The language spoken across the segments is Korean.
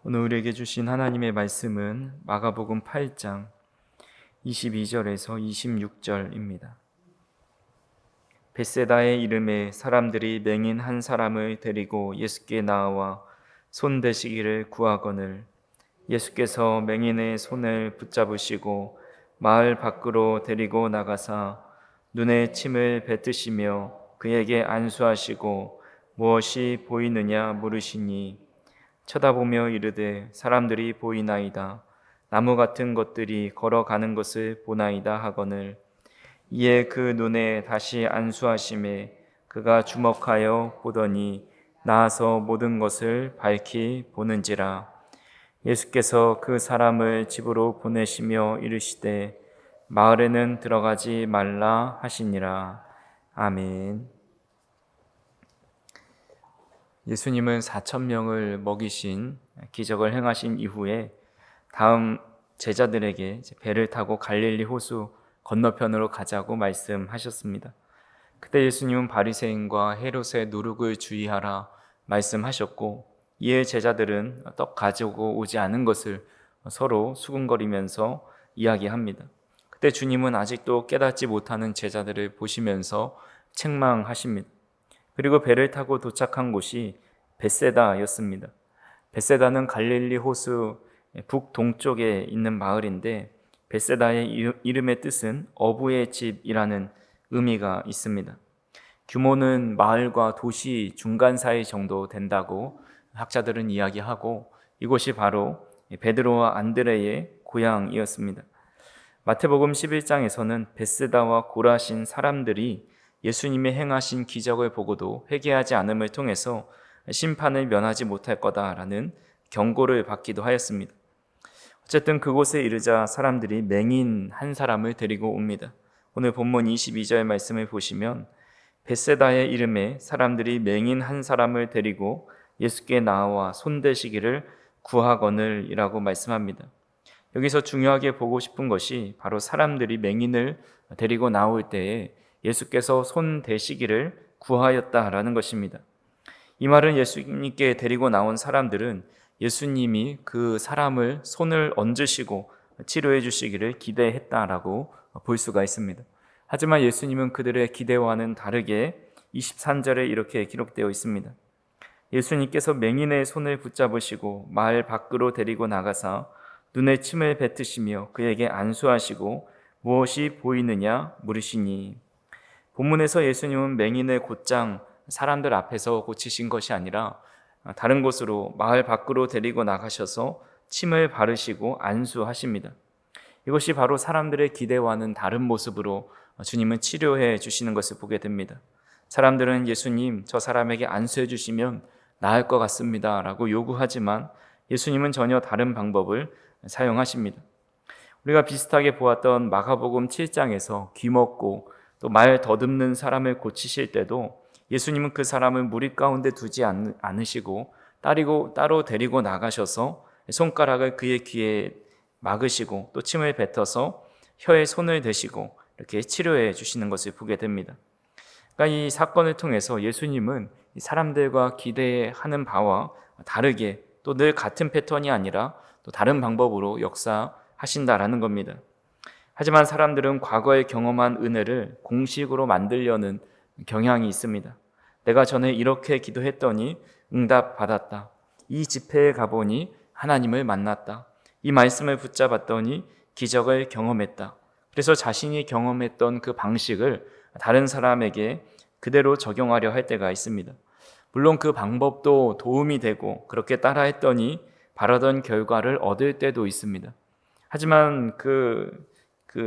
오늘 우리에게 주신 하나님의 말씀은 마가복음 8장 22절에서 26절입니다. 벳세다의 이름에 사람들이 맹인 한 사람을 데리고 예수께 나와 손 대시기를 구하거늘 예수께서 맹인의 손을 붙잡으시고 마을 밖으로 데리고 나가사 눈에 침을 뱉으시며 그에게 안수하시고 무엇이 보이느냐 물으시니 쳐다보며 이르되 사람들이 보이나이다. 나무 같은 것들이 걸어가는 것을 보나이다 하거늘 이에 그 눈에 다시 안수하심에 그가 주목하여 보더니 나아서 모든 것을 밝히 보는지라. 예수께서 그 사람을 집으로 보내시며 이르시되 마을에는 들어가지 말라 하시니라. 아멘. 예수님은 4천 명을 먹이신 기적을 행하신 이후에 다음 제자들에게 배를 타고 갈릴리 호수 건너편으로 가자고 말씀하셨습니다. 그때 예수님은 바리새인과 헤롯의 누룩을 주의하라 말씀하셨고 이에 제자들은 떡 가지고 오지 않은 것을 서로 수군거리면서 이야기합니다. 그때 주님은 아직도 깨닫지 못하는 제자들을 보시면서 책망하십니다. 그리고 배를 타고 도착한 곳이 벳세다였습니다. 벳세다는 갈릴리 호수 북동쪽에 있는 마을인데 벳세다의 이름의 뜻은 어부의 집이라는 의미가 있습니다. 규모는 마을과 도시 중간 사이 정도 된다고 학자들은 이야기하고 이곳이 바로 베드로와 안드레의 고향이었습니다. 마태복음 11장에서는 벳세다와 고라신 사람들이 예수님이 행하신 기적을 보고도 회개하지 않음을 통해서 심판을 면하지 못할 거다라는 경고를 받기도 하였습니다. 어쨌든 그곳에 이르자 사람들이 맹인 한 사람을 데리고 옵니다. 오늘 본문 22절 말씀을 보시면 벳세다의 이름에 사람들이 맹인 한 사람을 데리고 예수께 나와 손대시기를 구하거늘이라고 말씀합니다. 여기서 중요하게 보고 싶은 것이 바로 사람들이 맹인을 데리고 나올 때에 예수께서 손 대시기를 구하였다라는 것입니다. 이 말은 예수님께 데리고 나온 사람들은 예수님이 그 사람을 손을 얹으시고 치료해 주시기를 기대했다라고 볼 수가 있습니다. 하지만 예수님은 그들의 기대와는 다르게 23절에 이렇게 기록되어 있습니다. 예수님께서 맹인의 손을 붙잡으시고 마을 밖으로 데리고 나가사 눈에 침을 뱉으시며 그에게 안수하시고 무엇이 보이느냐 물으시니. 본문에서 예수님은 맹인을 곧장 사람들 앞에서 고치신 것이 아니라 다른 곳으로 마을 밖으로 데리고 나가셔서 침을 바르시고 안수하십니다. 이것이 바로 사람들의 기대와는 다른 모습으로 주님은 치료해 주시는 것을 보게 됩니다. 사람들은 예수님, 저 사람에게 안수해 주시면 나을 것 같습니다 라고 요구하지만 예수님은 전혀 다른 방법을 사용하십니다. 우리가 비슷하게 보았던 마가복음 7장에서 귀먹고 또 말 더듬는 사람을 고치실 때도 예수님은 그 사람을 무리 가운데 두지 않으시고 따로 데리고 나가셔서 손가락을 그의 귀에 막으시고 또 침을 뱉어서 혀에 손을 대시고 이렇게 치료해 주시는 것을 보게 됩니다. 그러니까 이 사건을 통해서 예수님은 사람들과 기대하는 바와 다르게 또 늘 같은 패턴이 아니라 또 다른 방법으로 역사하신다라는 겁니다. 하지만 사람들은 과거에 경험한 은혜를 공식으로 만들려는 경향이 있습니다. 내가 전에 이렇게 기도했더니 응답받았다. 이 집회에 가보니 하나님을 만났다. 이 말씀을 붙잡았더니 기적을 경험했다. 그래서 자신이 경험했던 그 방식을 다른 사람에게 그대로 적용하려 할 때가 있습니다. 물론 그 방법도 도움이 되고 그렇게 따라했더니 바라던 결과를 얻을 때도 있습니다. 하지만 그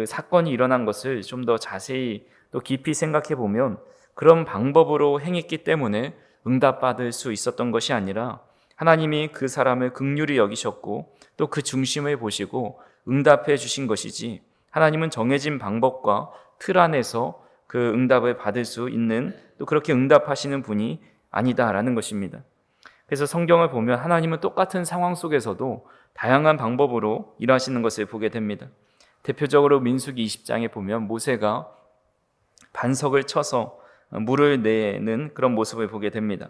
사건이 일어난 것을 좀 더 자세히 또 깊이 생각해 보면 그런 방법으로 행했기 때문에 응답받을 수 있었던 것이 아니라 하나님이 그 사람을 긍휼히 여기셨고 또 그 중심을 보시고 응답해 주신 것이지 하나님은 정해진 방법과 틀 안에서 그 응답을 받을 수 있는 또 그렇게 응답하시는 분이 아니다라는 것입니다. 그래서 성경을 보면 하나님은 똑같은 상황 속에서도 다양한 방법으로 일하시는 것을 보게 됩니다. 대표적으로 민수기 20장에 보면 모세가 반석을 쳐서 물을 내는 그런 모습을 보게 됩니다.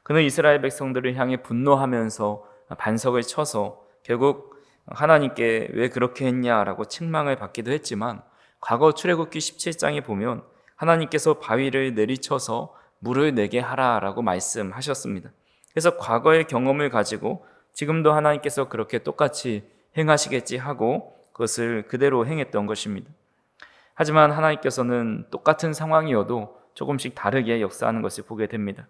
그는 이스라엘 백성들을 향해 분노하면서 반석을 쳐서 결국 하나님께 왜 그렇게 했냐라고 책망을 받기도 했지만, 과거 출애굽기 17장에 보면 하나님께서 바위를 내리쳐서 물을 내게 하라라고 말씀하셨습니다. 그래서 과거의 경험을 가지고 지금도 하나님께서 그렇게 똑같이 행하시겠지 하고 그것을 그대로 행했던 것입니다. 하지만 하나님께서는 똑같은 상황이어도 조금씩 다르게 역사하는 것을 보게 됩니다.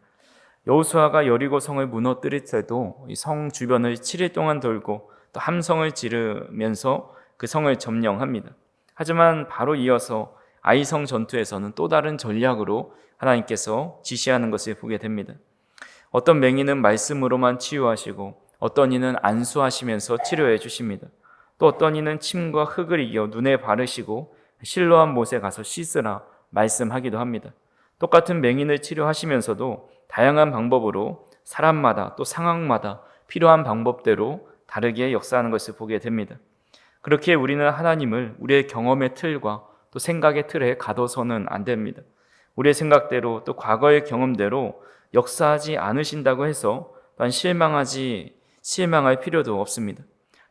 여호수아가 여리고 성을 무너뜨릴 때도 이 성 주변을 7일 동안 돌고 또 함성을 지르면서 그 성을 점령합니다. 하지만 바로 이어서 아이성 전투에서는 또 다른 전략으로 하나님께서 지시하는 것을 보게 됩니다. 어떤 맹인은 말씀으로만 치유하시고 어떤 이는 안수하시면서 치료해 주십니다. 또 어떤 이는 침과 흙을 이겨 눈에 바르시고 실로암 못에 가서 씻으라 말씀하기도 합니다. 똑같은 맹인을 치료하시면서도 다양한 방법으로 사람마다 또 상황마다 필요한 방법대로 다르게 역사하는 것을 보게 됩니다. 그렇게 우리는 하나님을 우리의 경험의 틀과 또 생각의 틀에 가둬서는 안 됩니다. 우리의 생각대로 또 과거의 경험대로 역사하지 않으신다고 해서 또한 실망할 필요도 없습니다.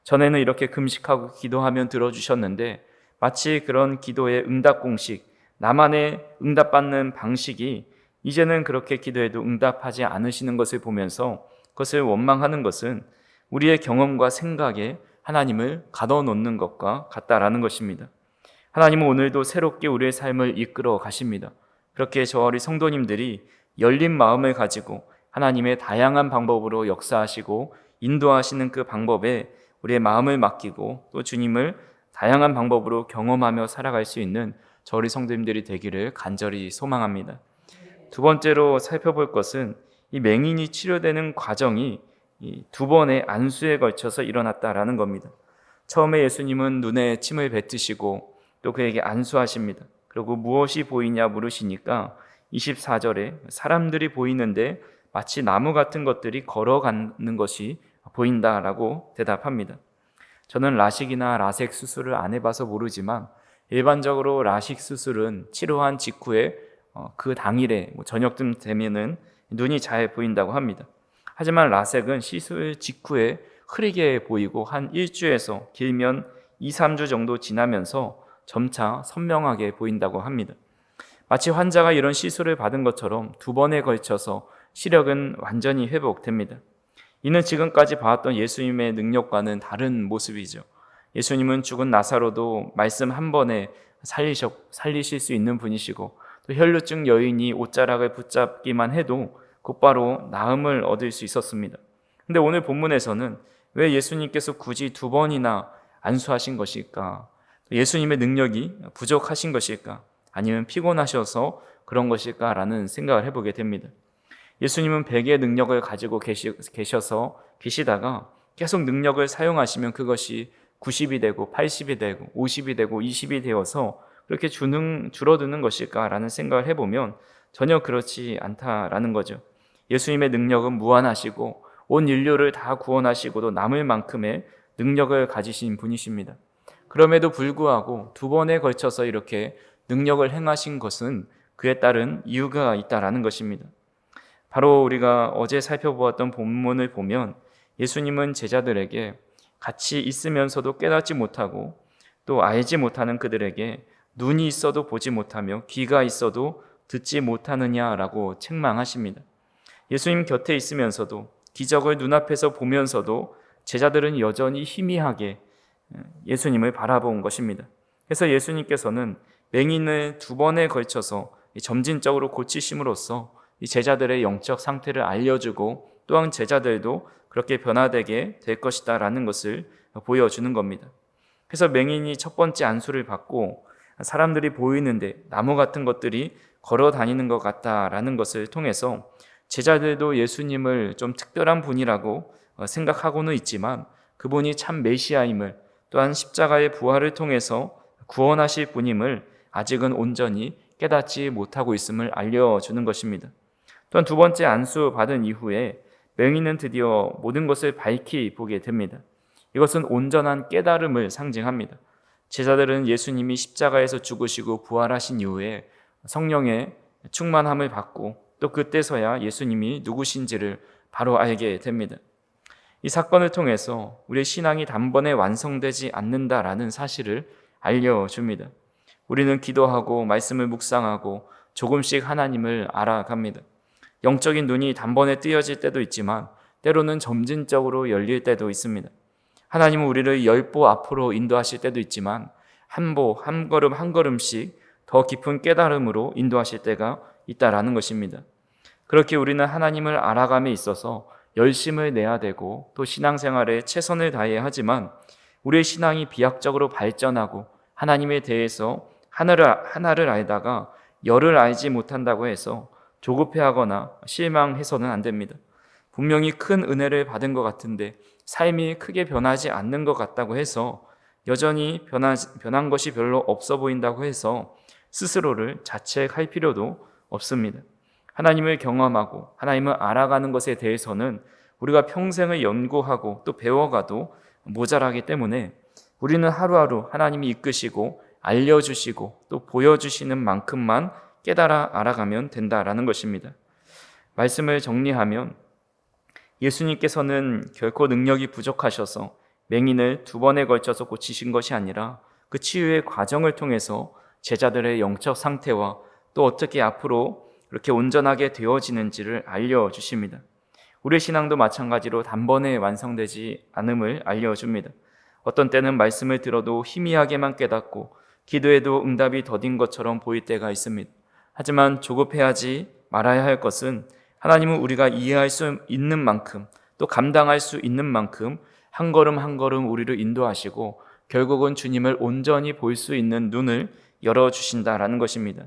전에는 이렇게 금식하고 기도하면 들어주셨는데 마치 그런 기도의 응답 공식, 나만의 응답받는 방식이 이제는 그렇게 기도해도 응답하지 않으시는 것을 보면서 그것을 원망하는 것은 우리의 경험과 생각에 하나님을 가둬놓는 것과 같다라는 것입니다. 하나님은 오늘도 새롭게 우리의 삶을 이끌어 가십니다. 그렇게 저희 성도님들이 열린 마음을 가지고 하나님의 다양한 방법으로 역사하시고 인도하시는 그 방법에 우리의 마음을 맡기고 또 주님을 다양한 방법으로 경험하며 살아갈 수 있는 저희 성도님들이 되기를 간절히 소망합니다. 두 번째로 살펴볼 것은 이 맹인이 치료되는 과정이 이 두 번의 안수에 걸쳐서 일어났다라는 겁니다. 처음에 예수님은 눈에 침을 뱉으시고 또 그에게 안수하십니다. 그리고 무엇이 보이냐 물으시니까 24절에 사람들이 보이는데 마치 나무 같은 것들이 걸어가는 것이 보인다라고 대답합니다. 저는 라식이나 라섹 수술을 안 해봐서 모르지만 일반적으로 라식 수술은 치료한 직후에 그 당일에 저녁쯤 되면은 눈이 잘 보인다고 합니다. 하지만 라섹은 시술 직후에 흐리게 보이고 한 일주에서 길면 2, 3주 정도 지나면서 점차 선명하게 보인다고 합니다. 마치 환자가 이런 시술을 받은 것처럼 두 번에 걸쳐서 시력은 완전히 회복됩니다. 이는 지금까지 봐왔던 예수님의 능력과는 다른 모습이죠. 예수님은 죽은 나사로도 말씀 한 번에 살리실 수 있는 분이시고 또 혈루증 여인이 옷자락을 붙잡기만 해도 곧바로 나음을 얻을 수 있었습니다. 근데 오늘 본문에서는 왜 예수님께서 굳이 두 번이나 안수하신 것일까? 예수님의 능력이 부족하신 것일까? 아니면 피곤하셔서 그런 것일까? 라는 생각을 해보게 됩니다. 예수님은 100의 능력을 가지고 계시다가 계속 능력을 사용하시면 그것이 90이 되고 80이 되고 50이 되고 20이 되어서 그렇게 줄어드는 것일까라는 생각을 해보면 전혀 그렇지 않다라는 거죠. 예수님의 능력은 무한하시고 온 인류를 다 구원하시고도 남을 만큼의 능력을 가지신 분이십니다. 그럼에도 불구하고 두 번에 걸쳐서 이렇게 능력을 행하신 것은 그에 따른 이유가 있다라는 것입니다. 바로 우리가 어제 살펴보았던 본문을 보면 예수님은 제자들에게 같이 있으면서도 깨닫지 못하고 또 알지 못하는 그들에게 눈이 있어도 보지 못하며 귀가 있어도 듣지 못하느냐라고 책망하십니다. 예수님 곁에 있으면서도 기적을 눈앞에서 보면서도 제자들은 여전히 희미하게 예수님을 바라본 것입니다. 그래서 예수님께서는 맹인을 두 번에 걸쳐서 점진적으로 고치심으로써 이 제자들의 영적 상태를 알려주고 또한 제자들도 그렇게 변화되게 될 것이다 라는 것을 보여주는 겁니다. 그래서 맹인이 첫 번째 안수를 받고 사람들이 보이는데 나무 같은 것들이 걸어 다니는 것 같다라는 것을 통해서 제자들도 예수님을 좀 특별한 분이라고 생각하고는 있지만 그분이 참 메시아임을 또한 십자가의 부활을 통해서 구원하실 분임을 아직은 온전히 깨닫지 못하고 있음을 알려주는 것입니다. 또한 두 번째 안수 받은 이후에 맹인은 드디어 모든 것을 밝히 보게 됩니다. 이것은 온전한 깨달음을 상징합니다. 제자들은 예수님이 십자가에서 죽으시고 부활하신 이후에 성령의 충만함을 받고 또 그때서야 예수님이 누구신지를 바로 알게 됩니다. 이 사건을 통해서 우리의 신앙이 단번에 완성되지 않는다라는 사실을 알려줍니다. 우리는 기도하고 말씀을 묵상하고 조금씩 하나님을 알아갑니다. 영적인 눈이 단번에 뜨여질 때도 있지만 때로는 점진적으로 열릴 때도 있습니다. 하나님은 우리를 10보 앞으로 인도하실 때도 있지만 한 걸음 한 걸음씩 더 깊은 깨달음으로 인도하실 때가 있다라는 것입니다. 그렇게 우리는 하나님을 알아감에 있어서 열심을 내야 되고 또 신앙생활에 최선을 다해야 하지만 우리의 신앙이 비약적으로 발전하고 하나님에 대해서 하나를 알다가 열을 알지 못한다고 해서 조급해하거나 실망해서는 안 됩니다. 분명히 큰 은혜를 받은 것 같은데 삶이 크게 변하지 않는 것 같다고 해서 여전히 변한 것이 별로 없어 보인다고 해서 스스로를 자책할 필요도 없습니다. 하나님을 경험하고 하나님을 알아가는 것에 대해서는 우리가 평생을 연구하고 또 배워가도 모자라기 때문에 우리는 하루하루 하나님이 이끄시고 알려주시고 또 보여주시는 만큼만 깨달아 알아가면 된다라는 것입니다. 말씀을 정리하면 예수님께서는 결코 능력이 부족하셔서 맹인을 2번에 걸쳐서 고치신 것이 아니라 그 치유의 과정을 통해서 제자들의 영적 상태와 또 어떻게 앞으로 이렇게 온전하게 되어지는지를 알려주십니다. 우리의 신앙도 마찬가지로 단번에 완성되지 않음을 알려줍니다. 어떤 때는 말씀을 들어도 희미하게만 깨닫고 기도에도 응답이 더딘 것처럼 보일 때가 있습니다. 하지만 조급해하지 말아야 할 것은 하나님은 우리가 이해할 수 있는 만큼 또 감당할 수 있는 만큼 한 걸음 한 걸음 우리를 인도하시고 결국은 주님을 온전히 볼 수 있는 눈을 열어주신다라는 것입니다.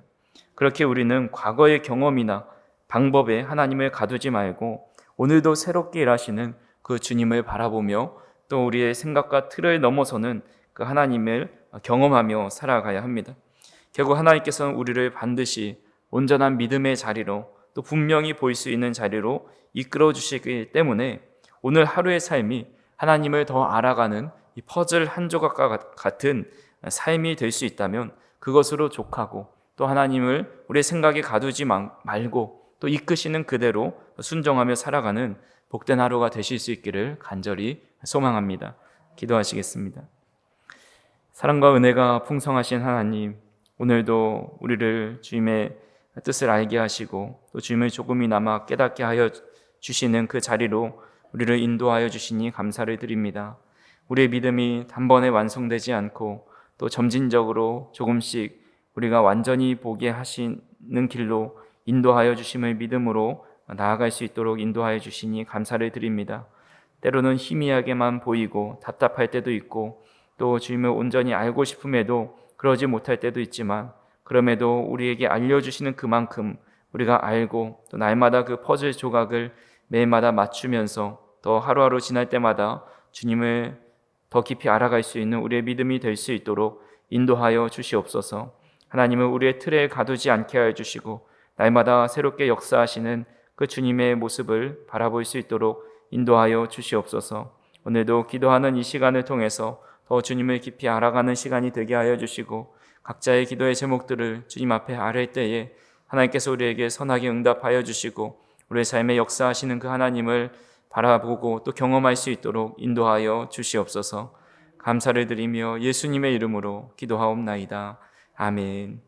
그렇게 우리는 과거의 경험이나 방법에 하나님을 가두지 말고 오늘도 새롭게 일하시는 그 주님을 바라보며 또 우리의 생각과 틀을 넘어서는 그 하나님을 경험하며 살아가야 합니다. 결국 하나님께서는 우리를 반드시 온전한 믿음의 자리로 또 분명히 보일 수 있는 자리로 이끌어 주시기 때문에 오늘 하루의 삶이 하나님을 더 알아가는 이 퍼즐 한 조각과 같은 삶이 될 수 있다면 그것으로 족하고 또 하나님을 우리의 생각에 가두지 말고 또 이끄시는 그대로 순종하며 살아가는 복된 하루가 되실 수 있기를 간절히 소망합니다. 기도하시겠습니다. 사랑과 은혜가 풍성하신 하나님, 오늘도 우리를 주님의 뜻을 알게 하시고 또 주님을 조금이나마 깨닫게 하여 주시는 그 자리로 우리를 인도하여 주시니 감사를 드립니다. 우리의 믿음이 단번에 완성되지 않고 또 점진적으로 조금씩 우리가 완전히 보게 하시는 길로 인도하여 주심을 믿음으로 나아갈 수 있도록 인도하여 주시니 감사를 드립니다. 때로는 희미하게만 보이고 답답할 때도 있고 또 주님을 온전히 알고 싶음에도 그러지 못할 때도 있지만 그럼에도 우리에게 알려주시는 그만큼 우리가 알고 또 날마다 그 퍼즐 조각을 매일마다 맞추면서 더 하루하루 지날 때마다 주님을 더 깊이 알아갈 수 있는 우리의 믿음이 될 수 있도록 인도하여 주시옵소서. 하나님은 우리의 틀에 가두지 않게 하여 주시고 날마다 새롭게 역사하시는 그 주님의 모습을 바라볼 수 있도록 인도하여 주시옵소서. 오늘도 기도하는 이 시간을 통해서 더 주님을 깊이 알아가는 시간이 되게 하여 주시고 각자의 기도의 제목들을 주님 앞에 아뢰 때에 하나님께서 우리에게 선하게 응답하여 주시고 우리의 삶에 역사하시는 그 하나님을 바라보고 또 경험할 수 있도록 인도하여 주시옵소서. 감사를 드리며 예수님의 이름으로 기도하옵나이다. 아멘.